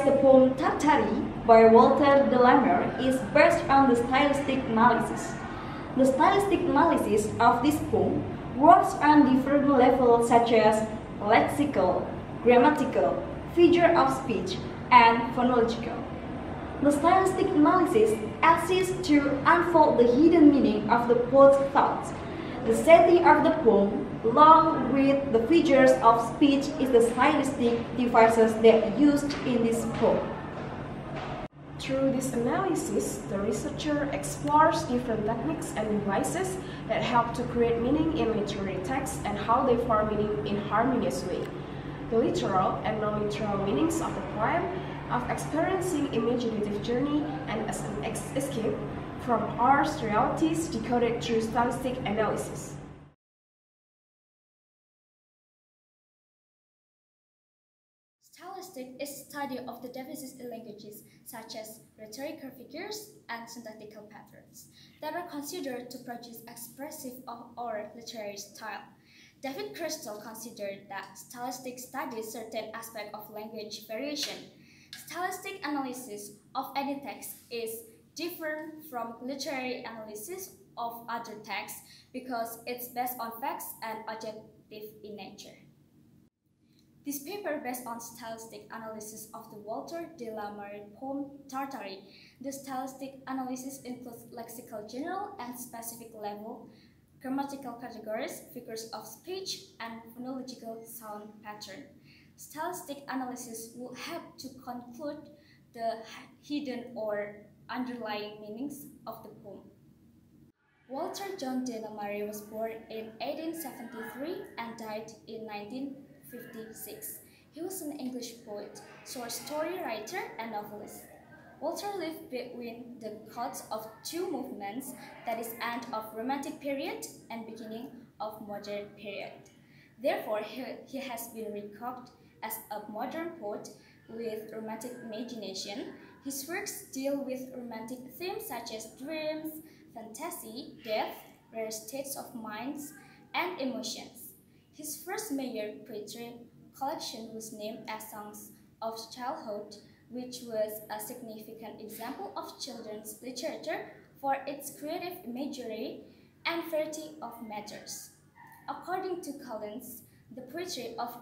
summarize the poem Tartary by Walter de Mare is based on the stylistic analysis. The stylistic analysis of this poem works on different levels such as lexical, grammatical, figure of speech, and phonological. The stylistic analysis assists to unfold the hidden meaning of the poet's thoughts. The setting of the poem, along with the figures of speech, is the stylistic devices that used in this poem. Through this analysis, the researcher explores different techniques and devices that help to create meaning in literary texts and how they form meaning in harmonious way. The literal and non-literal meanings of the poem, of experiencing imaginative journey and as an escape from harsh realities decoded through stylistic analysis. Stylistic is study of the devices in languages such as rhetorical figures and syntactical patterns that are considered to produce expressive or literary style. David Crystal considered that stylistic studies certain aspects of language variation. Stylistic analysis of any text is different from literary analysis of other texts because it's based on facts and objective in nature. This paper based on stylistic analysis of the Walter de Mare poem Tartary. The stylistic analysis includes lexical general and specific level, grammatical categories, figures of speech, and phonological sound pattern. Stylistic analysis will help to conclude the hidden or underlying meanings of the poem. Walter John de Mare was born in 1873 and died in 1956. He was an English poet, short story writer, and novelist. Walter lived between the cuts of two movements, that is, end of Romantic period and beginning of Modern period. Therefore, he has been reckoned as a modern poet with romantic imagination. His works deal with romantic themes such as dreams, fantasy, death, rare states of minds, and emotions. His first major poetry collection was named as Songs of Childhood, which was a significant example of children's literature for its creative imagery and variety of matters. According to Collins, the poetry of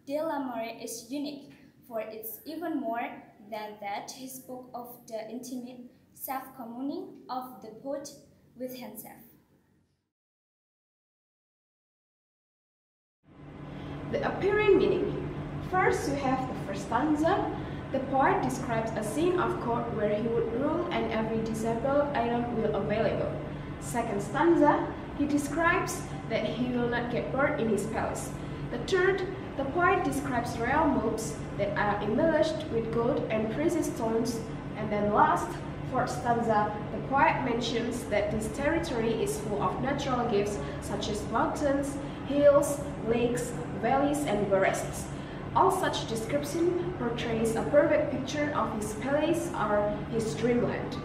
de Mare is unique, for it's even more than that he spoke of the intimate self-communing of the poet with himself. The appearing meaning. First, you have the first stanza. The poet describes a scene of court where he would rule and every disabled item will available. Second stanza, he describes that he will not get bored in his palace. The third, the poet describes royal mobs that are embellished with gold and precious stones. And then last, fourth stanza, the poet mentions that this territory is full of natural gifts such as mountains, hills, lakes, valleys, and forests. All such description portrays a perfect picture of his palace or his dreamland.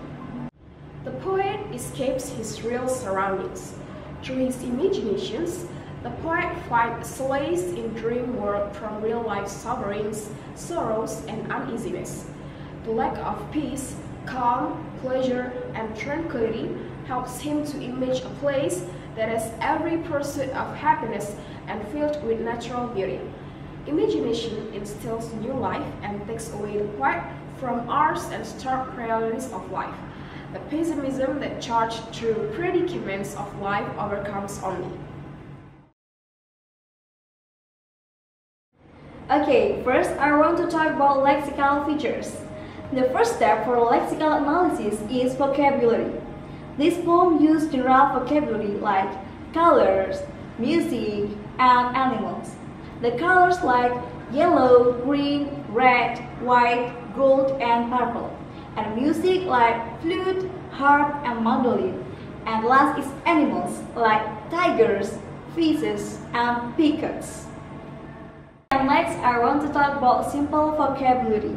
The poet escapes his real surroundings. Through his imaginations, the poet finds solace in dream world from real-life sufferings, sorrows, and uneasiness. The lack of peace, calm, pleasure, and tranquility helps him to image a place that has every pursuit of happiness and filled with natural beauty. Imagination instills new life and takes away the poet from harsh and stark realities of life. The pessimism that charged through predicaments of life overcomes only. Okay, first I want to talk about lexical features. The first step for lexical analysis is vocabulary. This poem uses general vocabulary like colors, music, and animals. The colors like yellow, green, red, white, gold, and purple. And music like flute, harp, and mandolin. And last is animals like tigers, fishes, and peacocks. And next I want to talk about simple vocabulary.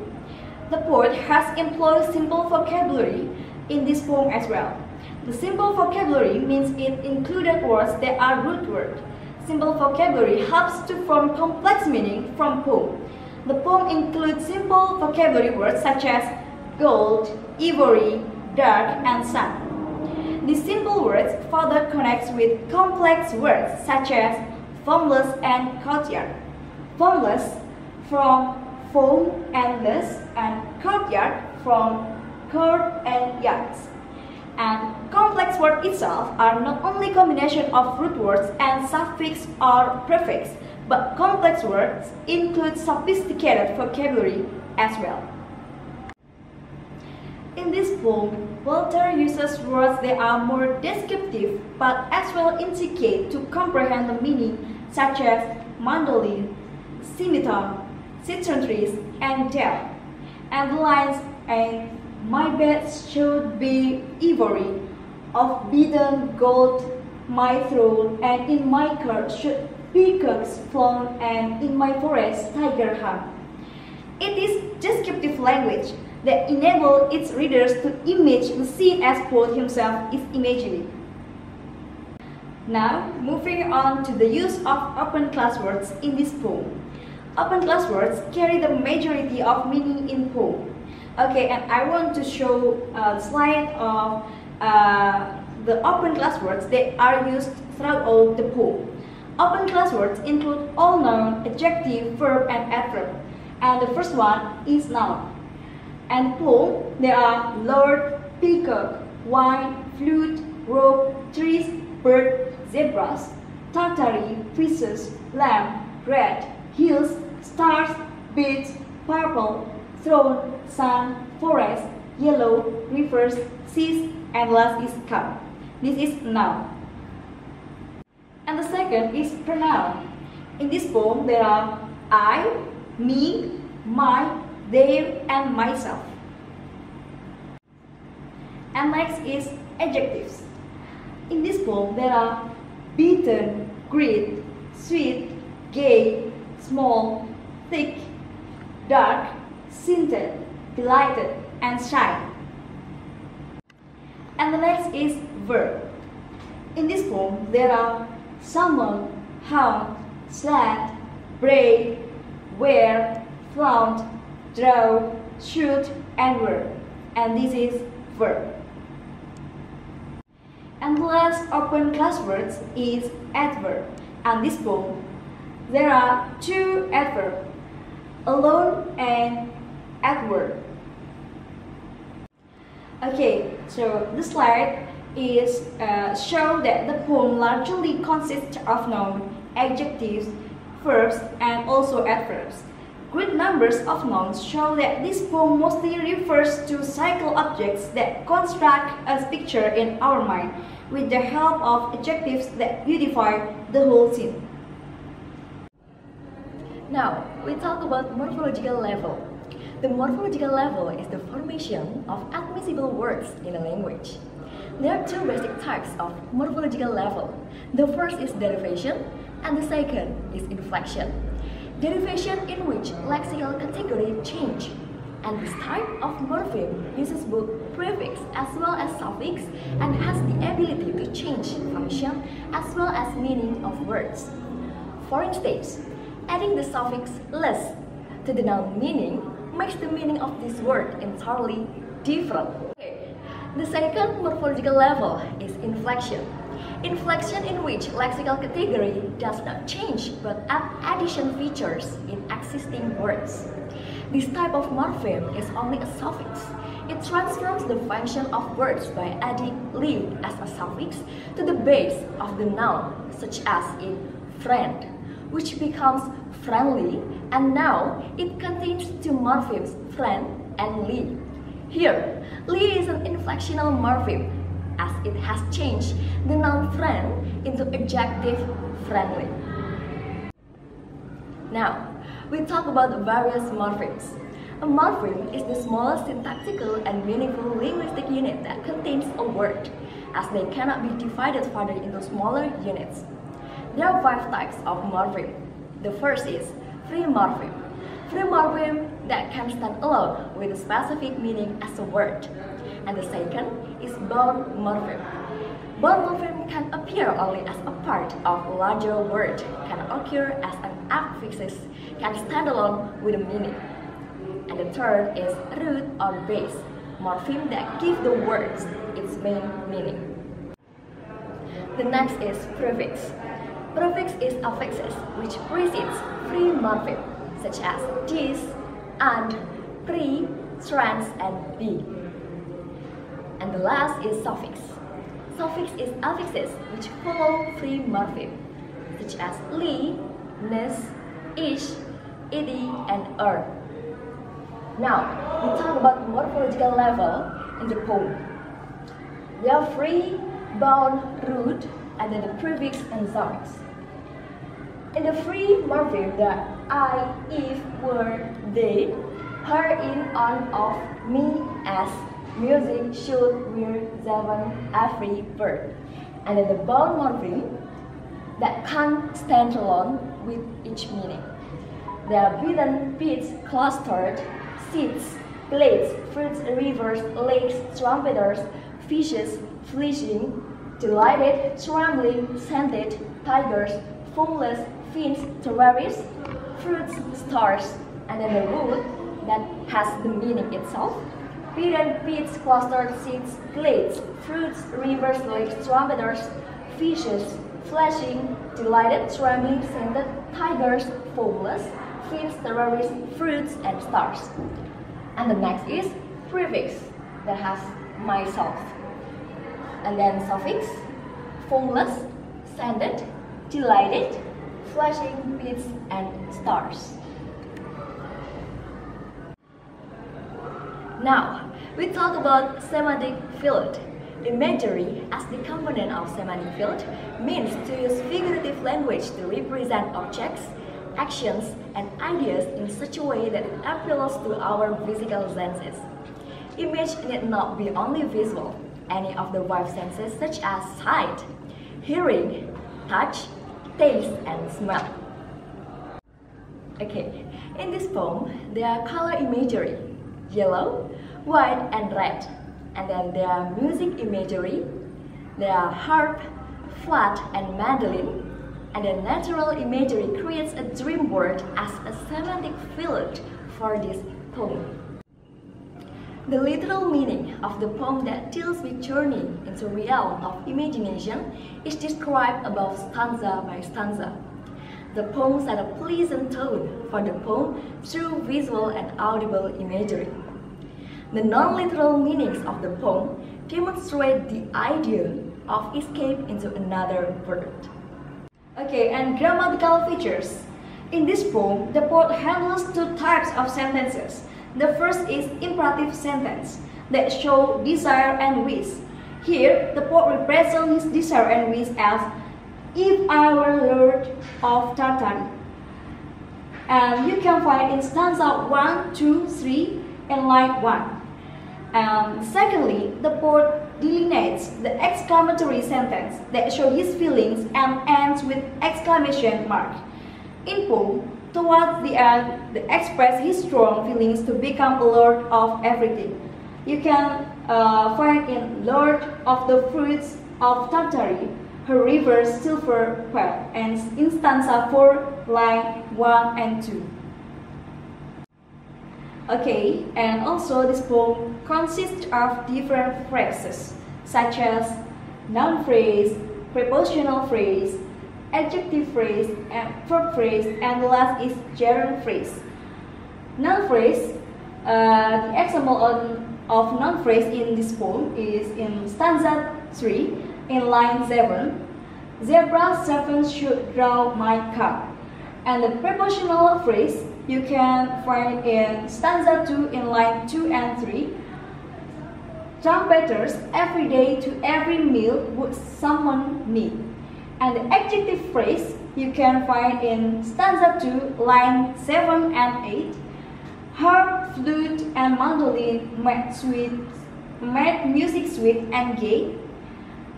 The poet has employed simple vocabulary in this poem as well. The simple vocabulary means it included words that are root words. Simple vocabulary helps to form complex meaning from poem. The poem includes simple vocabulary words such as gold, ivory, dark, and sun. These simple words further connect with complex words such as formless and courtyard. Formless from foam and less, and courtyard from court and yards. And complex words itself are not only combination of root words and suffix or prefix, but complex words include sophisticated vocabulary as well. In this poem, Walter uses words that are more descriptive but as well indicate to comprehend the meaning such as mandolin, scimitar, cicatrice, and tail. And the lines "and my bed should be ivory, of beaten gold my throne, and in my court should peacocks flown, and in my forest tiger hung." It is descriptive language that enables its readers to image the scene as poet himself is imagining. Now, moving on to the use of open class words in this poem. Open class words carry the majority of meaning in poem. Okay, and I want to show a slide of the open class words that are used throughout all the poem. Open class words include all noun, adjective, verb, and adverb. And the first one is noun. And poem, there are lord, peacock, wine, flute, rope, trees, bird, zebras, Tartary, fishes, lamb, red, hills, stars, beach, purple, throne, sun, forest, yellow, rivers, seas, and last is cup. This is noun. And the second is pronoun. In this poem, there are I, me, my, their, and myself. And next is adjectives. In this poem, there are beaten, great, sweet, gay, small, thick, dark, scented, delighted, and shy. And the next is verb. In this poem, there are summon, hound, slant, braid, wear, flaunt, draw, shoot, and whir. And this is verb. And the last open class words is adverb. And this poem, there are two adverbs, alone and adverb. Okay, so this slide is show that the poem largely consists of noun, adjectives, verbs, and also adverbs. Great numbers of nouns show that this poem mostly refers to cycle objects that construct a picture in our mind with the help of adjectives that beautify the whole scene. Now, we talk about morphological level. The morphological level is the formation of admissible words in a language. There are two basic types of morphological level. The first is derivation, and the second is inflection. Derivation in which lexical category change, and this type of morpheme uses both prefix as well as suffix and has the ability to change function as well as meaning of words. For instance, adding the suffix less to the noun meaning makes the meaning of this word entirely different. The second morphological level is inflection. Inflection in which lexical category does not change but add addition features in existing words. This type of morpheme is only a suffix. It transforms the function of words by adding "li" as a suffix to the base of the noun, such as in friend, which becomes friendly, and now it contains two morphemes, friend and "li." Here, "li" is an inflectional morpheme, as it has changed the noun friend into adjective friendly. Now, we talk about various morphemes. A morpheme is the smallest syntactical and meaningful linguistic unit that contains a word, as they cannot be divided further into smaller units. There are 5 types of morpheme. The first is free morpheme. Free morpheme that can stand alone with a specific meaning as a word. And the second is bound morpheme. Bound morpheme can appear only as a part of a larger word, can occur as an affixes can stand alone with a meaning. And the third is root or base, morpheme that give the words its main meaning. The next is prefix. Prefix is affixes which precedes free morpheme such as this, and, pre, trans, and be. And the last is suffix. Suffix is affixes which follow free morpheme such as li, nes, ish, ed, and er. Now, we talk about morphological level in the poem. There are free, bound, root, and then the prefix and suffix. In the free morpheme, the I, if, were, they, her, in, on, of, me, as, music, should, will, seven, every, bird. And then the bound morpheme that can't stand alone with each meaning. There are beaten, beats, clustered, seeds, blades, fruits, rivers, lakes, trumpeters, fishes, fleashing, delighted, trembling, scented, tigers, foamless, fins, terrorists, fruits, stars, and then the root that has the meaning itself. Beaten, beats, clustered, seeds, blades, fruits, rivers, lakes, trumpeters, fishes, flashing, delighted, trembling, scented, tigers, foamless, fins, terrorists, fruits, and stars. And the next is prefix that has myself. And then suffix, foamless, scented, delighted, flashing, beats, and stars. Now, we talk about semantic field. Imagery as the component of semantic field means to use figurative language to represent objects, actions, and ideas in such a way that it appeals to our physical senses. Image need not be only visual. Any of the five senses such as sight, hearing, touch, taste, and smell. Okay, in this poem, there are color imagery, yellow, white, and red. And then there are music imagery, there are harp, flute, and mandolin. And the natural imagery creates a dream world as a semantic field for this poem. The literal meaning of the poem that deals with journey into a realm of imagination is described above stanza by stanza. The poem set a pleasant tone for the poem through visual and audible imagery. The non-literal meanings of the poem demonstrate the idea of escape into another world. Okay, and grammatical features. In this poem, the poet handles two types of sentences. The first is imperative sentence that show desire and wish. Here, the poet represents his desire and wish as if I were Lord of Tartary. And you can find in stanza 1, 2, 3 in line 1. And secondly, the poet delineates the exclamatory sentence that shows his feelings and ends with exclamation mark. In poem, towards the end, they express his strong feelings to become a lord of everything. You can find in Lord of the Fruits of Tartary, her rivers silver pearl, and in stanza 4, line 1 and 2. Okay, and also this poem consists of different phrases, such as noun phrase, prepositional phrase, adjective phrase, and verb phrase, and the last is gerund phrase. Noun phrase, the example of noun phrase in this poem is in stanza 3, in line 7. Zebra servants should draw my car. And the prepositional phrase you can find in stanza 2 in line 2 and 3. Trumpeters every day to every meal would someone need. And the adjective phrase you can find in stanza 2, line 7 and 8. Harp, flute, and mandolin made music sweet and gay.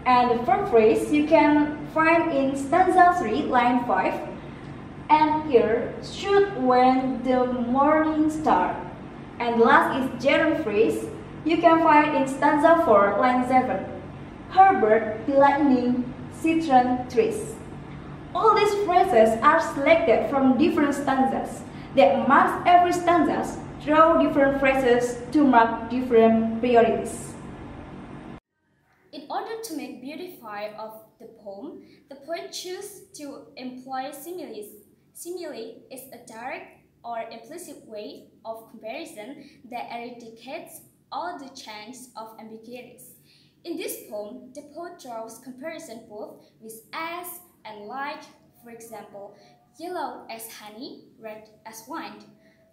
And the verb phrase you can find in stanza 3, line 5. And here, should when the morning star. And the last is gerund phrase you can find in stanza 4, line 7. Herbert, the lightning, citron trees. All these phrases are selected from different stanzas that marks every stanza through different phrases to mark different priorities. In order to make beautify of the poem, the poet chose to employ similes. Simile is a direct or implicit way of comparison that eradicates all the chance of ambiguities. In this poem, the poet draws comparison both with as and like, for example, yellow as honey, red as wine,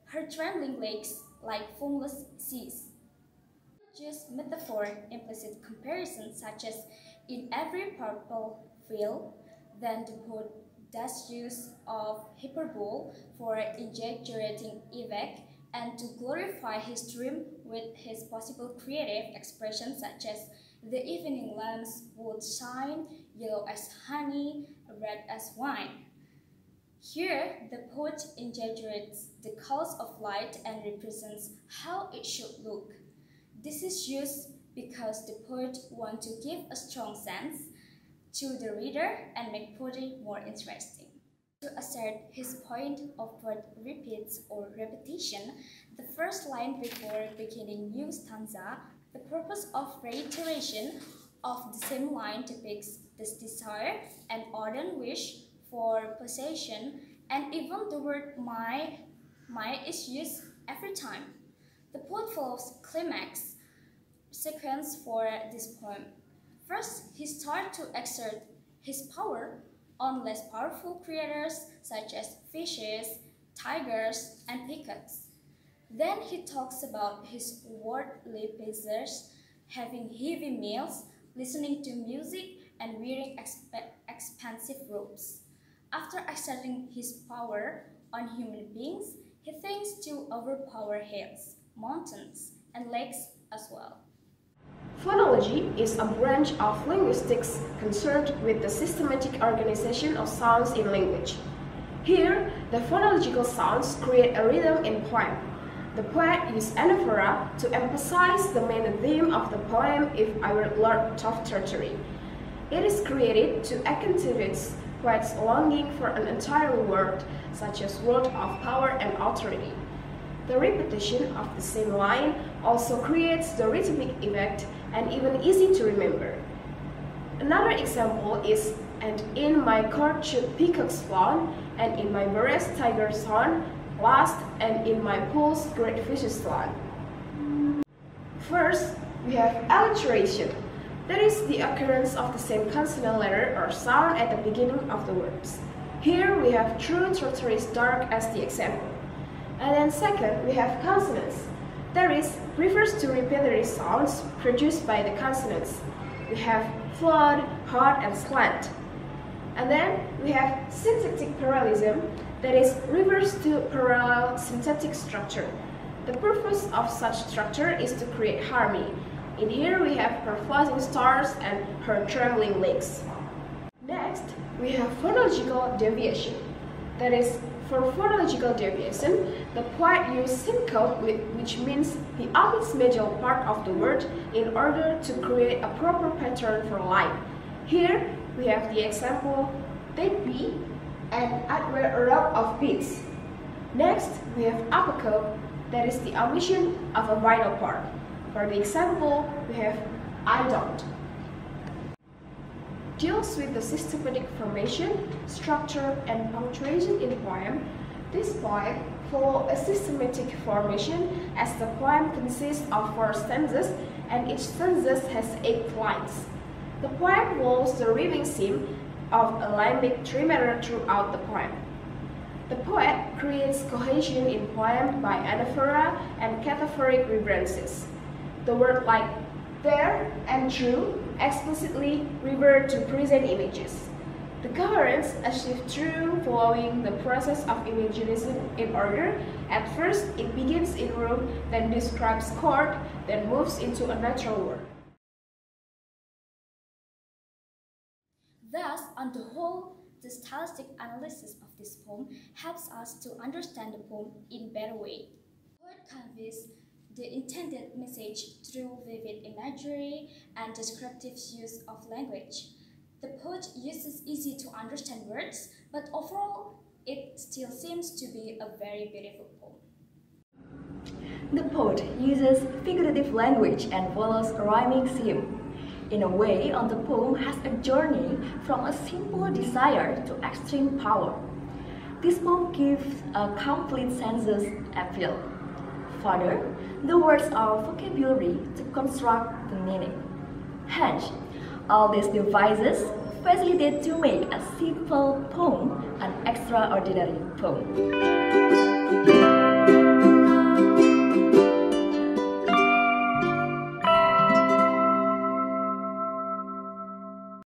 her trembling legs like foamless seas. Just metaphor implicit comparison such as in every purple field, then the poet does use of hyperbole for exaggerating effect and to glorify his dream with his possible creative expressions such as the evening lamps would shine yellow as honey, red as wine. Here, the poet exaggerates the colors of light and represents how it should look. This is used because the poet wants to give a strong sense to the reader and make poetry more interesting. To assert his point of word repeats or repetition, the first line before beginning new stanza, the purpose of reiteration of the same line depicts this desire and ardent wish for possession, and even the word my is used every time. The poet follows climax sequence for this poem. First, he starts to exert his power on less powerful creatures such as fishes, tigers, and peacocks. Then he talks about his worldly pleasures, having heavy meals, listening to music, and wearing expensive robes. After exerting his power on human beings, he thinks to overpower hills, mountains, and lakes as well. Phonology is a branch of linguistics concerned with the systematic organization of sounds in language. Here, the phonological sounds create a rhythm in poem. The poet used anaphora to emphasize the main theme of the poem If I Were Lord of Tartary. It is created to accentuate poet's longing for an entire world, such as world of power and authority. The repetition of the same line also creates the rhythmic effect and even easy to remember. Another example is, and in my court should peacocks flown, and in my forest tigers horn, last, and in my pools great fishes swam. First, we have alliteration. That is the occurrence of the same consonant letter or sound at the beginning of the words. Here we have true Tartary's dark as the example. And then second, we have consonants. That is, refers to repetitive sounds produced by the consonants. We have flood, hard, and slant. And then we have syntactic parallelism, that is, refers to parallel syntactic structure. The purpose of such structure is to create harmony. In here we have her flashing stars and her trembling legs. Next, we have phonological deviation. That is, for phonological deviation, the poet used syncope, which means the omits major part of the word in order to create a proper pattern for line. Here we have the example they'd be and I'd wear a robe of beads. Next, we have apocope, that is the omission of a vital part. For the example, we have I don't. Deals with the systematic formation, structure, and punctuation in poem. This poem follows a systematic formation as the poem consists of 4 stanzas and each stanza has 8 lines. The poem follows the rhyming scheme of a iambic trimeter throughout the poem. The poet creates cohesion in poem by anaphora and cataphoric references. The word like there and true explicitly revert to present images. The coherence achieved through following the process of imagination in order. At first, it begins in room, then describes chord, then moves into a natural word. Thus, on the whole, the stylistic analysis of this poem helps us to understand the poem in a better way. The poet conveys the intended message through vivid imagery and descriptive use of language. The poet uses easy to understand words, but overall, it still seems to be a very beautiful poem. The poet uses figurative language and follows a rhyming scheme. In a way, the poem has a journey from a simple desire to extreme power. This poem gives a complete sensuous appeal. Further, the words are vocabulary to construct the meaning. Hence, all these devices facilitate to make a simple poem an extraordinary poem.